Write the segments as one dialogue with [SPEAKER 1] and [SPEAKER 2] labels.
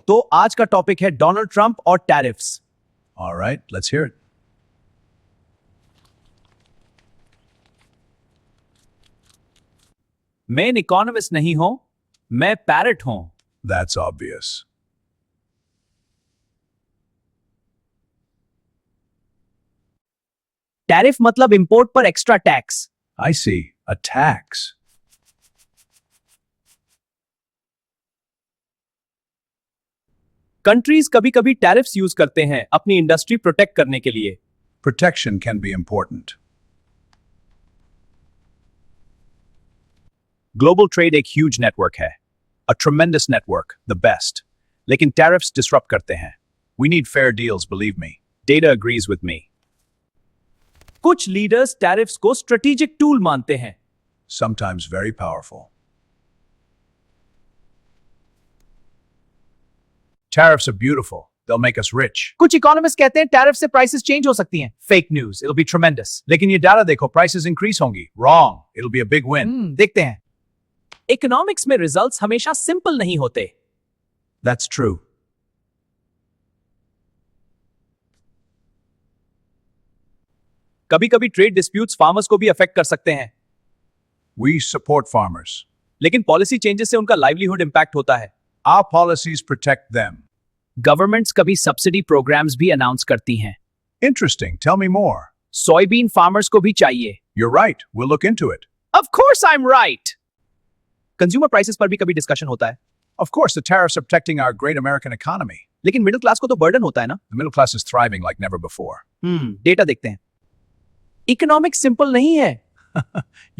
[SPEAKER 1] तो आज का टॉपिक है डोनाल्ड ट्रंप और tariffs.
[SPEAKER 2] All right, let's hear it.
[SPEAKER 1] मैं इकोनॉमिस्ट नहीं हूं, मैं पैरट हूं।
[SPEAKER 2] That's obvious.
[SPEAKER 1] टैरिफ मतलब इंपोर्ट पर extra tax.
[SPEAKER 2] I see. A tax.
[SPEAKER 1] Countries कभी कभी टैरिफ्स यूज करते हैं अपनी इंडस्ट्री प्रोटेक्ट करने के लिए।
[SPEAKER 2] Protection can be important.
[SPEAKER 1] Global trade एक ह्यूज नेटवर्क है, अ ट्रेमेंडस नेटवर्क, द बेस्ट। लेकिन टैरिफ्स डिसरप्ट करते हैं।
[SPEAKER 2] We need fair deals, believe me.
[SPEAKER 1] Data agrees with me. कुछ लीडर्स टैरिफ्स को स्ट्रेटेजिक टूल मानते हैं।
[SPEAKER 2] Sometimes very powerful. Tariffs are beautiful. They'll make us rich.
[SPEAKER 1] कुछ economist कहते हैं टैरिफ से प्राइसेस चेंज हो सकती हैं। Fake news, it will be ट्रेमेंडस।
[SPEAKER 2] लेकिन ये डाटा देखो, prices increase होंगी. Wrong. It'll be a big win.
[SPEAKER 1] देखते हैं। इकोनॉमिक्स में रिजल्ट्स हमेशा सिंपल नहीं होते।
[SPEAKER 2] That's true.
[SPEAKER 1] कभी कभी ट्रेड डिस्प्यूट्स फार्मर्स को भी अफेक्ट कर सकते हैं।
[SPEAKER 2] We support farmers.
[SPEAKER 1] लेकिन पॉलिसी चेंजेस से उनका लाइवलीहुड इंपैक्ट होता है।
[SPEAKER 2] Our policies protect them.
[SPEAKER 1] Governments कभी सब्सिडी प्रोग्राम्स भी अनाउंस करती हैं।
[SPEAKER 2] Interesting. Tell me more.
[SPEAKER 1] Soybean farmers को भी चाहिए।
[SPEAKER 2] You're right. We'll look into it.
[SPEAKER 1] Of course I am right. Consumer prices पर भी कभी डिस्कशन होता है।
[SPEAKER 2] Of course, the tariffs are protecting our great American economy.
[SPEAKER 1] लेकिन मिडिल क्लास को तो बर्डन होता है ना।
[SPEAKER 2] The middle class is thriving like never before.
[SPEAKER 1] Data देखते हैं। इकोनॉमिक्स सिंपल नहीं है।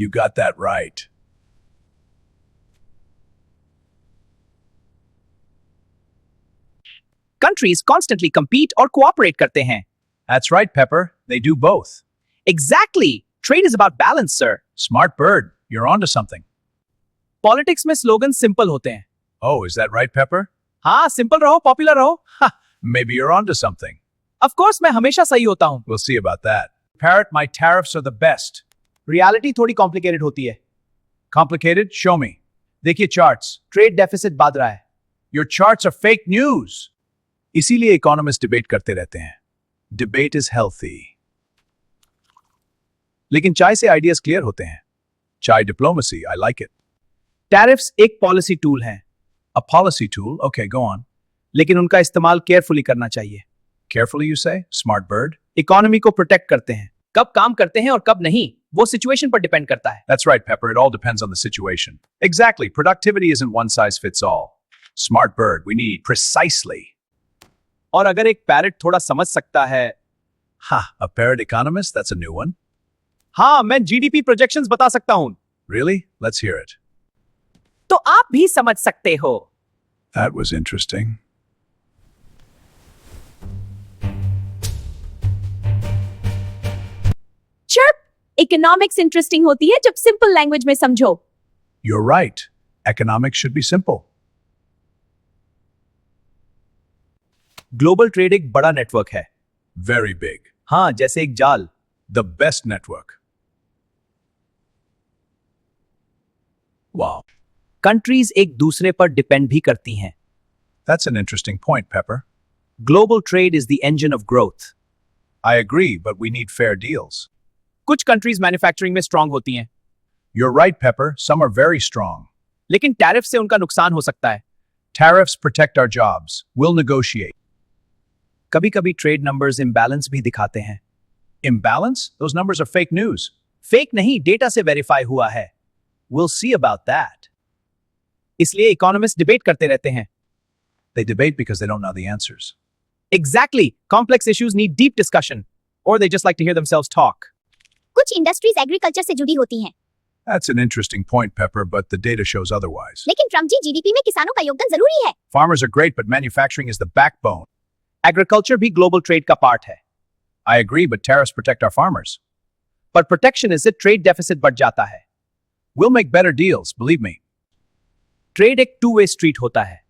[SPEAKER 2] You got that right.
[SPEAKER 1] Countries constantly compete और कोऑपरेट करते हैं।
[SPEAKER 2] That's right, Pepper. They do both.
[SPEAKER 1] Exactly, trade is about balance sir.
[SPEAKER 2] Smart bird. You're onto something.
[SPEAKER 1] Politics में slogan simple होते हैं।
[SPEAKER 2] Oh, is that right, Pepper?
[SPEAKER 1] हाँ, simple रहो, popular रहो।
[SPEAKER 2] Maybe you're onto something.
[SPEAKER 1] Of course मैं हमेशा सही होता हूँ।
[SPEAKER 2] We'll see about that. Parrot, my tariffs are the best.
[SPEAKER 1] Reality थोड़ी कॉम्प्लिकेटेड होती है।
[SPEAKER 2] Complicated? Show me. देखिए charts.
[SPEAKER 1] ट्रेड डेफिसिट बढ़ रहा है।
[SPEAKER 2] Your charts are fake news. इसीलिए इकोनॉमिस्ट डिबेट करते रहते हैं. Debate is healthy. लेकिन चाय से आइडियाज क्लियर होते हैं. Chai diplomacy, I like it.
[SPEAKER 1] Tariffs एक पॉलिसी टूल है,
[SPEAKER 2] A policy tool? Okay, go on.
[SPEAKER 1] लेकिन उनका इस्तेमाल केयरफुली करना चाहिए।
[SPEAKER 2] Carefully, you say? Smart bird?
[SPEAKER 1] Economy को प्रोटेक्ट करते हैं। कब काम करते हैं और कब नहीं, वो सिचुएशन पर डिपेंड करता है।
[SPEAKER 2] That's right, Pepper. It all depends on the situation. Exactly. Productivity isn't one size fits all. Smart bird, we need precisely.
[SPEAKER 1] और अगर एक पैरट थोड़ा समझ सकता है।
[SPEAKER 2] Ha, a parrot economist? That's a new one.
[SPEAKER 1] हाँ, मैं जीडीपी प्रोजेक्शंस बता सकता हूं।
[SPEAKER 2] Really? Let's hear it.
[SPEAKER 1] तो आप भी समझ सकते हो।
[SPEAKER 2] That was interesting.
[SPEAKER 3] Chirp, economics interesting होती है जब सिंपल लैंग्वेज में समझो।
[SPEAKER 2] You're right. Economics should be simple.
[SPEAKER 1] Global trade एक बड़ा नेटवर्क है।
[SPEAKER 2] Very big.
[SPEAKER 1] हाँ, जैसे एक जाल।
[SPEAKER 2] The best network. Wow.
[SPEAKER 1] Countries एक दूसरे पर डिपेंड भी करती हैं।
[SPEAKER 2] That's an interesting point, Pepper.
[SPEAKER 1] Global trade is the engine of growth.
[SPEAKER 2] I agree, but we need fair deals.
[SPEAKER 1] कुछ कंट्रीज मैन्युफैक्चरिंग में स्ट्रांग होती हैं,
[SPEAKER 2] You're right, Pepper. Some are very strong.
[SPEAKER 1] लेकिन टैरिफ से उनका नुकसान हो सकता है।
[SPEAKER 2] Tariffs protect our jobs. We'll negotiate.
[SPEAKER 1] कभी कभी ट्रेड नंबर्स इम्बैलेंस भी दिखाते हैं।
[SPEAKER 2] Imbalance? Those numbers are fake news.
[SPEAKER 1] Fake नहीं, डेटा से वेरीफाई हुआ है। We'll see about that. इसलिए इकोनॉमिस्ट डिबेट करते रहते हैं।
[SPEAKER 2] They debate because they don't know the answers.
[SPEAKER 1] Exactly. Complex issues need deep discussion, or they just like to hear themselves talk.
[SPEAKER 3] कुछ industries agriculture से जुड़ी होती हैं,
[SPEAKER 2] That's an interesting point, Pepper, but the data shows otherwise.
[SPEAKER 3] लेकिन Trump जी GDP में किसानों का योगदान जरूरी है।
[SPEAKER 2] Farmers are great, but manufacturing is the backbone.
[SPEAKER 1] Agriculture भी ग्लोबल ट्रेड का पार्ट है,
[SPEAKER 2] I agree, but tariffs protect our farmers.
[SPEAKER 1] पर प्रोटेक्शन से ट्रेड डेफिसिट बढ़ जाता है।
[SPEAKER 2] We'll make better deals, believe me.
[SPEAKER 1] Trade एक टू वे स्ट्रीट होता है।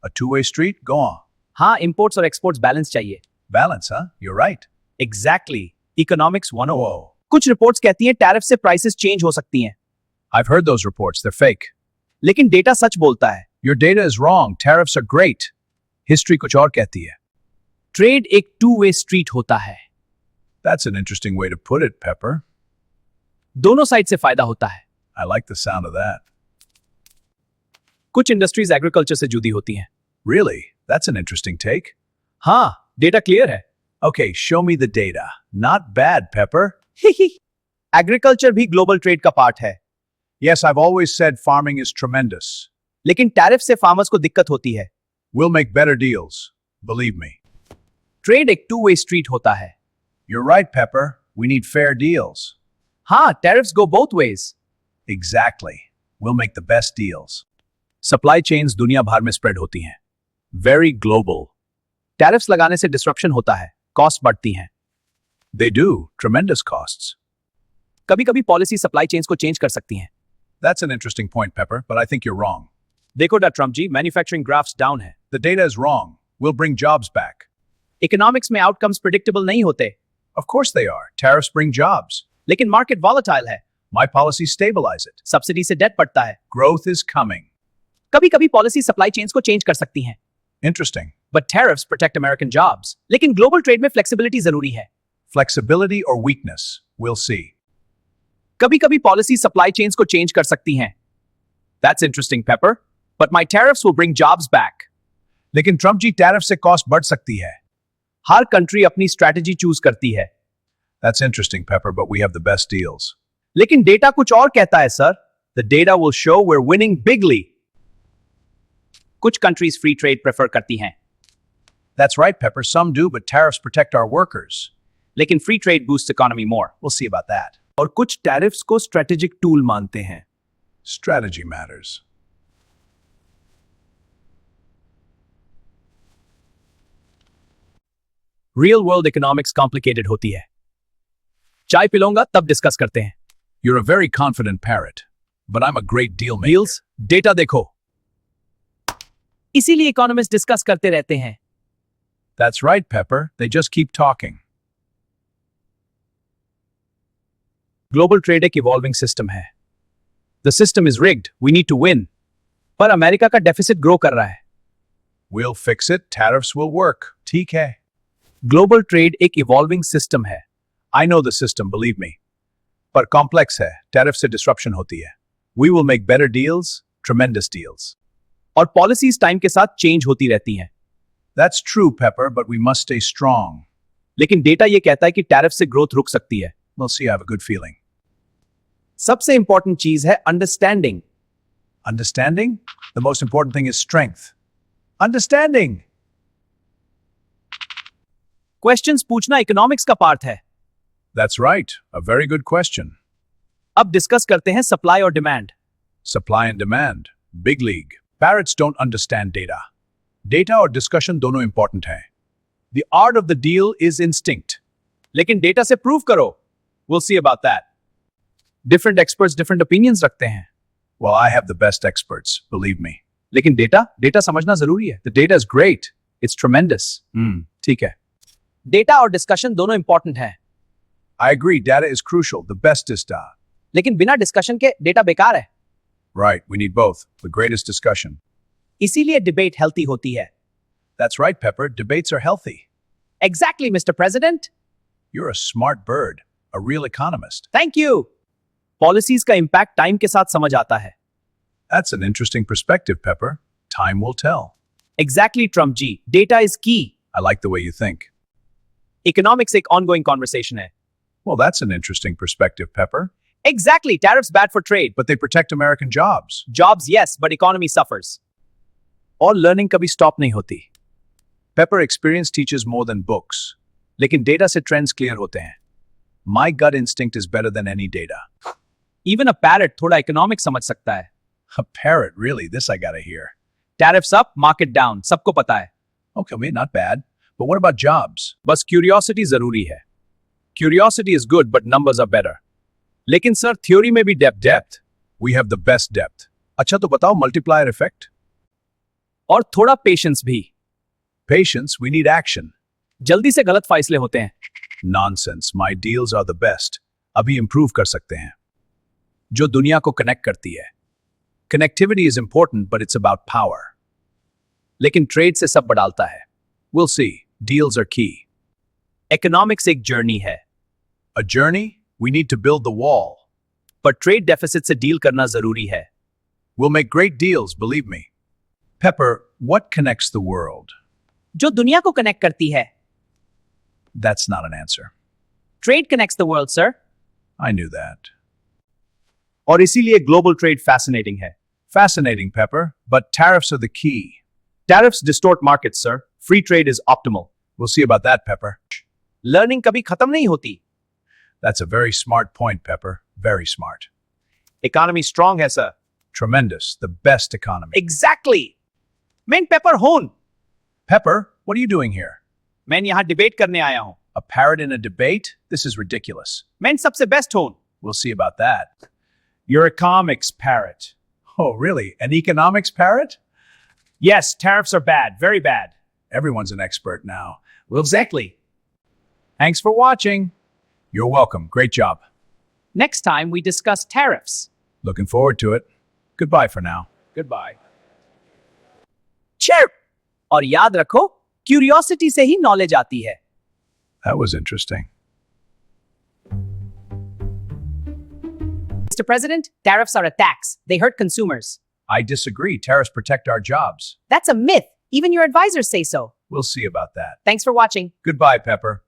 [SPEAKER 2] A two-way street? Go on.
[SPEAKER 1] हाँ, इंपोर्ट्स और एक्सपोर्ट्स बैलेंस चाहिए।
[SPEAKER 2] Balance, huh? You're right.
[SPEAKER 1] Exactly, economics 101।
[SPEAKER 2] Whoa.
[SPEAKER 1] कुछ रिपोर्ट्स कहती हैं टैरिफ से प्राइसेस चेंज हो सकती हैं,
[SPEAKER 2] I've heard those reports. They're fake.
[SPEAKER 1] लेकिन डेटा सच बोलता है।
[SPEAKER 2] Your data is wrong. Tariffs are great. History कुछ और कहती है.
[SPEAKER 1] ट्रेड एक टू वे स्ट्रीट होता है.
[SPEAKER 2] That's an interesting way to put it, Pepper.
[SPEAKER 1] दोनों साइड से फायदा होता है.
[SPEAKER 2] I like the sound of that.
[SPEAKER 1] कुछ इंडस्ट्रीज एग्रीकल्चर से जुड़ी होती हैं.
[SPEAKER 2] Really? That's an interesting take.
[SPEAKER 1] हाँ, डेटा क्लियर है.
[SPEAKER 2] Okay, show me the data. Not bad, Pepper.
[SPEAKER 1] Agriculture भी ग्लोबल ट्रेड का पार्ट है.
[SPEAKER 2] Yes, I've always said farming is tremendous.
[SPEAKER 1] लेकिन टैरिफ से फार्मर्स को दिक्कत होती है.
[SPEAKER 2] We'll make better deals. Believe me.
[SPEAKER 1] Trade एक टू वे स्ट्रीट होता है.
[SPEAKER 2] You're right, Pepper. We need fair deals.
[SPEAKER 1] हाँ, tariffs go both ways.
[SPEAKER 2] Exactly. We'll make the best deals.
[SPEAKER 1] Supply chains दुनिया भर में स्प्रेड होती हैं. Very global. टैरिफ्स लगाने से डिस्ट्रप्शन होता है, कॉस्ट बढ़ती हैं.
[SPEAKER 2] They do. Tremendous costs.
[SPEAKER 1] कभी कभी पॉलिसी सप्लाई चेन्स को चेंज कर सकती हैं.
[SPEAKER 2] That's an interesting point, Pepper, but I think you're wrong.
[SPEAKER 1] देखो डा ट्रम्प जी, मैन्युफैक्चरिंग ग्राफ्स डाउन है.
[SPEAKER 2] The data is wrong. We'll bring jobs back.
[SPEAKER 1] Economics में आउटकम्स प्रिडिक्टेबल नहीं होते.
[SPEAKER 2] Of course they are. Tariffs bring jobs.
[SPEAKER 1] लेकिन market volatile है.
[SPEAKER 2] My policies stabilize it.
[SPEAKER 1] Subsidy से date बढ़ता है.
[SPEAKER 2] Growth is coming.
[SPEAKER 1] कभी कभी पॉलिसी सप्लाई चेन्स को चेंज कर सकती हैं.
[SPEAKER 2] Interesting.
[SPEAKER 1] But tariffs protect American jobs. लेकिन ग्लोबल ट्रेड में फ्लेक्सिबिलिटी जरूरी है.
[SPEAKER 2] Flexibility or weakness? We'll see.
[SPEAKER 1] कभी कभी पॉलिसी सप्लाई चेन्स को चेंज कर सकती हैं. That's interesting, Pepper. But my tariffs will bring jobs back.
[SPEAKER 2] लेकिन ट्रम्प जी टैरिफ से कॉस्ट बढ़ सकती है.
[SPEAKER 1] हर कंट्री अपनी स्ट्रैटेजी चूज करती है.
[SPEAKER 2] That's interesting, Pepper, but we have the best deals.
[SPEAKER 1] लेकिन डेटा कुछ और कहता है sir. The data will show we're winning bigly. कुछ कंट्रीज फ्री ट्रेड प्रेफर करती हैं.
[SPEAKER 2] That's right, Pepper. Some do, but tariffs protect our workers.
[SPEAKER 1] लेकिन free trade boost economy more.
[SPEAKER 2] We'll see about that.
[SPEAKER 1] और कुछ tariffs को strategic tool मानते हैं.
[SPEAKER 2] Strategy matters.
[SPEAKER 1] Real world economics complicated होती है. चाय पिलूंगा तब डिस्कस करते हैं.
[SPEAKER 2] You're a very confident parrot, but I'm a great deal maker.
[SPEAKER 1] Deals, data देखो. इसीलिए इकोनॉमिस्ट डिस्कस करते रहते हैं.
[SPEAKER 2] That's right, Pepper. They just keep talking.
[SPEAKER 1] Global trade एक इवॉल्विंग सिस्टम है. The system is rigged, we need to win. पर America का deficit grow कर रहा है.
[SPEAKER 2] We'll fix it. Tariffs will work. ठीक है.
[SPEAKER 1] ग्लोबल ट्रेड एक इवॉल्विंग सिस्टम है.
[SPEAKER 2] I know the system, believe me. पर complex है. Tariff से disruption होती है. We will make better deals, tremendous deals.
[SPEAKER 1] और पॉलिसीज टाइम के साथ चेंज होती रहती हैं.
[SPEAKER 2] That's true, Pepper, but we must stay strong.
[SPEAKER 1] लेकिन डेटा ये कहता है कि टैरिफ से ग्रोथ रुक सकती है.
[SPEAKER 2] We'll see. I have a good feeling.
[SPEAKER 1] सबसे इंपॉर्टेंट चीज है understanding.
[SPEAKER 2] Understanding? The most important thing is strength. Understanding.
[SPEAKER 1] Questions पूछना इकोनॉमिक्स का पार्ट है.
[SPEAKER 2] That's right. A very good question.
[SPEAKER 1] अब डिस्कस करते हैं सप्लाई और demand.
[SPEAKER 2] Supply and demand. Big league. Parrots don't understand data. Data और discussion दोनों important हैं. The art of the deal is instinct.
[SPEAKER 1] लेकिन डेटा से प्रूव करो. We'll see about that. Different experts different opinions रखते हैं.
[SPEAKER 2] Well, I have the best experts, believe me.
[SPEAKER 1] लेकिन data समझना जरूरी है.
[SPEAKER 2] The data is great.
[SPEAKER 1] It's ट्रेमेंडस.
[SPEAKER 2] ठीक है.
[SPEAKER 1] डेटा और डिस्कशन दोनों इंपॉर्टेंट हैं.
[SPEAKER 2] I agree. Data is crucial. The best is data.
[SPEAKER 1] लेकिन बिना डिस्कशन के डेटा बेकार है.
[SPEAKER 2] Right. We need both. The greatest discussion.
[SPEAKER 1] इसीलिए डिबेट हेल्थी होती है.
[SPEAKER 2] That's right, Pepper. Debates are healthy.
[SPEAKER 1] Exactly mister president.
[SPEAKER 2] You're a smart bird. A real economist.
[SPEAKER 1] Thank you. Policies का impact time के साथ समझ आता है.
[SPEAKER 2] That's an interesting perspective, Pepper. Time will tell.
[SPEAKER 1] Exactly Trump ji. Data is key.
[SPEAKER 2] I like the way you think.
[SPEAKER 1] Economics एक ongoing conversation है.
[SPEAKER 2] Well, that's an interesting perspective, Pepper.
[SPEAKER 1] Exactly. Tariffs bad for trade.
[SPEAKER 2] But they protect American jobs.
[SPEAKER 1] Jobs yes, but economy suffers. और learning कभी stop नहीं होती.
[SPEAKER 2] Pepper, experience teaches more than books. लेकिन data से trends clear होते हैं. My gut instinct is better than any data.
[SPEAKER 1] Even a parrot थोड़ा economics समझ सकता है.
[SPEAKER 2] A parrot, really? This I gotta hear.
[SPEAKER 1] Tariffs up, market down, सबको पता है.
[SPEAKER 2] Okay, wait, not bad. But what about jobs?
[SPEAKER 1] बस curiosity जरूरी है. Curiosity is good but numbers are better. लेकिन सर थ्योरी में भी depth.
[SPEAKER 2] We have the best depth. अच्छा तो बताओ multiplier effect.
[SPEAKER 1] और थोड़ा पेशेंस भी.
[SPEAKER 2] Patience, we need action.
[SPEAKER 1] जल्दी से गलत फैसले होते हैं.
[SPEAKER 2] Nonsense, my deals are the best. अभी improve कर सकते हैं. जो दुनिया को कनेक्ट करती है. Connectivity is important, but it's about power.
[SPEAKER 1] लेकिन ट्रेड से सब बदलता है.
[SPEAKER 2] We'll see. Deals are key.
[SPEAKER 1] Economics एक जर्नी है,
[SPEAKER 2] A journey? We need to build the wall.
[SPEAKER 1] पर ट्रेड डेफिसिट से डील करना जरूरी है.
[SPEAKER 2] We'll make great deals, believe me. Pepper, what connects the world?
[SPEAKER 3] जो दुनिया को कनेक्ट करती है.
[SPEAKER 2] That's not an answer.
[SPEAKER 3] Trade connects the world sir.
[SPEAKER 2] I knew that.
[SPEAKER 1] और इसीलिए ग्लोबल ट्रेड फैसिनेटिंग है.
[SPEAKER 2] Fascinating, Pepper, but tariffs are the key.
[SPEAKER 1] Tariffs distort markets, sir. Free trade is optimal.
[SPEAKER 2] We'll see about that, Pepper.
[SPEAKER 1] Learning कभी खत्म नहीं होती.
[SPEAKER 2] That's a very smart point, Pepper. Very smart.
[SPEAKER 1] Economy strong है, sir.
[SPEAKER 2] Tremendous. The best economy.
[SPEAKER 1] Exactly. मैं paper होन.
[SPEAKER 2] Pepper, what are you doing here?
[SPEAKER 1] मैं यहाँ debate करने आया हूँ.
[SPEAKER 2] A parrot in a debate? This is ridiculous.
[SPEAKER 1] मैं सबसे बेस्ट होन.
[SPEAKER 2] We'll see about that.
[SPEAKER 1] You're a comics parrot.
[SPEAKER 2] Oh, really? An economics parrot?
[SPEAKER 1] Yes, tariffs are bad. Very bad.
[SPEAKER 2] Everyone's an expert now.
[SPEAKER 1] Well, exactly.
[SPEAKER 2] Thanks for watching. You're welcome. Great job.
[SPEAKER 3] Next time we discuss tariffs.
[SPEAKER 2] Looking forward to it. Goodbye for now.
[SPEAKER 1] Goodbye. Chirp. और याद रखो, curiosity से ही knowledge आती है.
[SPEAKER 2] That was interesting.
[SPEAKER 3] Mr. President, tariffs are a tax. They hurt consumers.
[SPEAKER 2] I disagree. Tariffs protect our jobs.
[SPEAKER 3] That's a myth. Even your advisors say so.
[SPEAKER 2] We'll see about that.
[SPEAKER 3] Thanks for watching.
[SPEAKER 2] Goodbye, Pepper.